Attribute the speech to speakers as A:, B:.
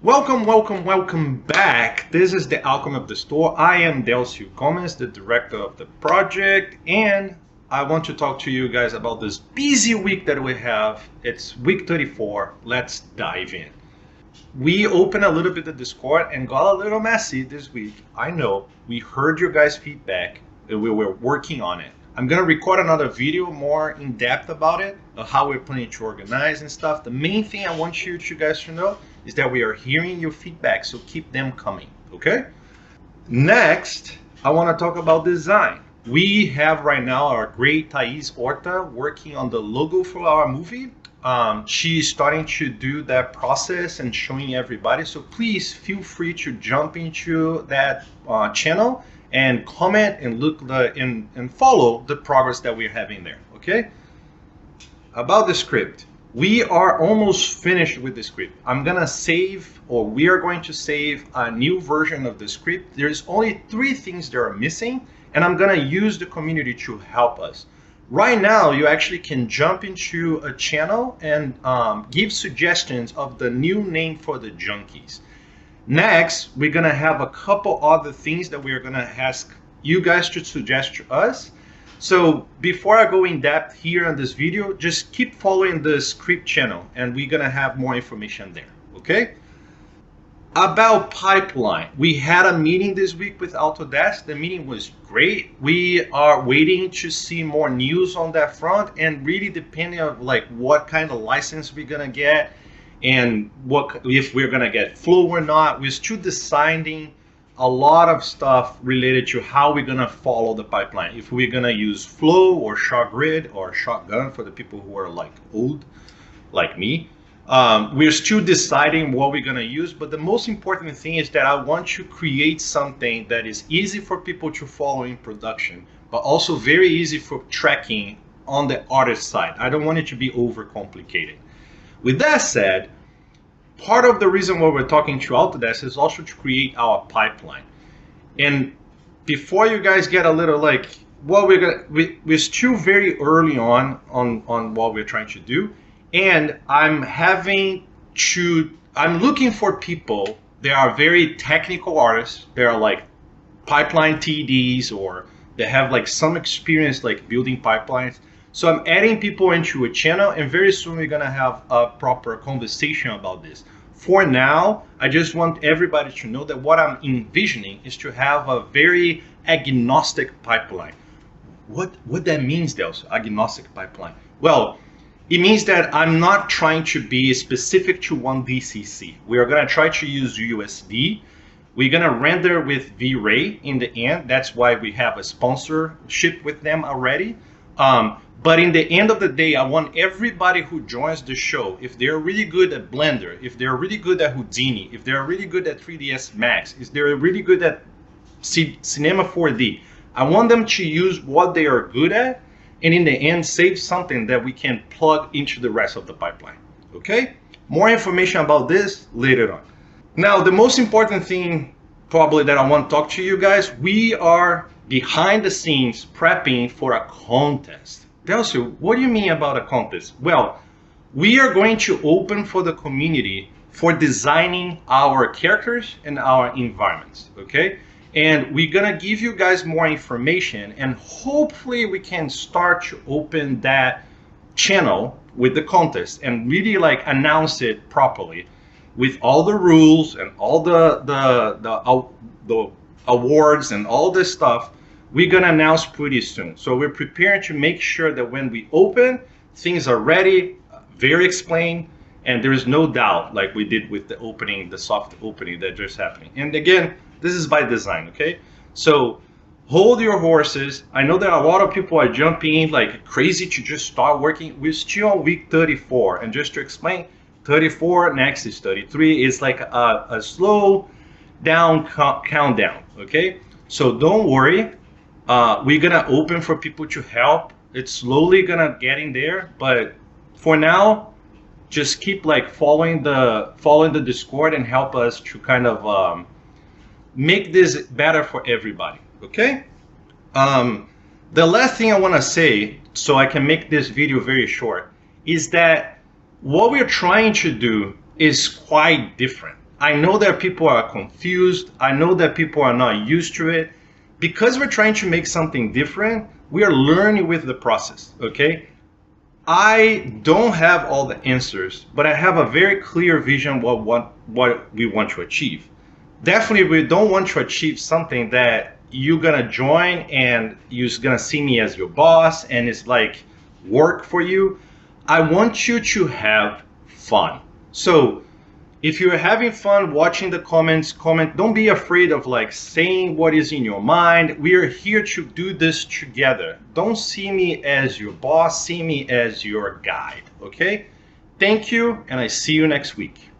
A: Welcome back. This is the Alchemy of the Store. I am Delcio Gomez, the director of the project, and I want to talk to you guys about this busy week that we have. It's week 34. Let's dive in. We opened a little bit of Discord and got a little messy this week. I know. We heard your guys' feedback and we were working on it. I'm going to record another video more in depth about it, of how we're planning to organize and stuff. The main thing I want you guys to know is that we are hearing your feedback, so keep them coming, okay? Next, I want to talk about design. We have right now our great Taís Horta working on the logo for our movie. She's starting to do that process and showing everybody, so please feel free to jump into that channel and comment and look and follow the progress that we're having there, okay? About the script, we are almost finished with the script. I'm gonna save, or we are going to save a new version of the script. There's only 3 things that are missing, and I'm gonna use the community to help us. Right now, you actually can jump into a channel and give suggestions of the new name for the Junkies. Next, we're gonna have a couple other things that we're gonna ask you guys to suggest to us. So before I go in depth here on this video, just keep following the script channel and we're gonna have more information there, okay? About pipeline, we had a meeting this week with Autodesk. The meeting was great. We are waiting to see more news on that front, and really depending on like what kind of license we're gonna get and what if we're gonna get flow or not. We're still deciding a lot of stuff related to how we're gonna follow the pipeline. If we're gonna use flow or shot grid or shotgun for the people who are like old, like me. We're still deciding what we're gonna use, but the most important thing is that I want to create something that is easy for people to follow in production, but also very easy for tracking on the artist side. I don't want it to be overcomplicated. With that said, part of the reason why we're talking to Autodesk is also to create our pipeline. And before you guys get a little like, what we're still very early on what we're trying to do. And I'm looking for people that are very technical artists. They are like pipeline TDs, or they have like some experience like building pipelines. So I'm adding people into a channel, and very soon we're gonna have a proper conversation about this. For now, I just want everybody to know that what I'm envisioning is to have a very agnostic pipeline. What that means, Dels, agnostic pipeline? Well, it means that I'm not trying to be specific to one DCC. We are gonna try to use USD. We're gonna render with V-Ray in the end. That's why we have a sponsorship with them already. But in the end of the day, I want everybody who joins the show, if they're really good at Blender, if they're really good at Houdini, if they're really good at 3ds Max, if they're really good at Cinema 4D, I want them to use what they are good at, and in the end, save something that we can plug into the rest of the pipeline, okay? More information about this later on. Now, the most important thing probably that I want to talk to you guys, we are behind the scenes prepping for a contest. Delcio, what do you mean about a contest? Well, we are going to open for the community for designing our characters and our environments, okay? And we're gonna give you guys more information, and hopefully we can start to open that channel with the contest and really like announce it properly with all the rules and all the awards and all this stuff. We're gonna announce pretty soon. So we're preparing to make sure that when we open, things are ready, very explained, and there is no doubt like we did with the opening, the soft opening that just happened. And again, this is by design, okay? So hold your horses. I know that a lot of people are jumping in like crazy to just start working. We're still on week 34. And just to explain, 34, next is 33. It's like a slow down countdown, okay? So don't worry. We're gonna open for people to help. It's slowly gonna get in there, but for now, just keep like following the Discord and help us to kind of make this better for everybody, okay? The last thing I want to say, so I can make this video very short, is that what we're trying to do is quite different. I know that people are confused. I know that people are not used to it. Because we're trying to make something different, we are learning with the process, okay? I don't have all the answers, but I have a very clear vision of what we want to achieve. Definitely, we don't want to achieve something that you're gonna join and you're gonna see me as your boss and it's like work for you. I want you to have fun. So if you're having fun watching the comments, comment. Don't be afraid of like saying what is in your mind. We are here to do this together. Don't see me as your boss, see me as your guide, okay? Thank you, and I see you next week.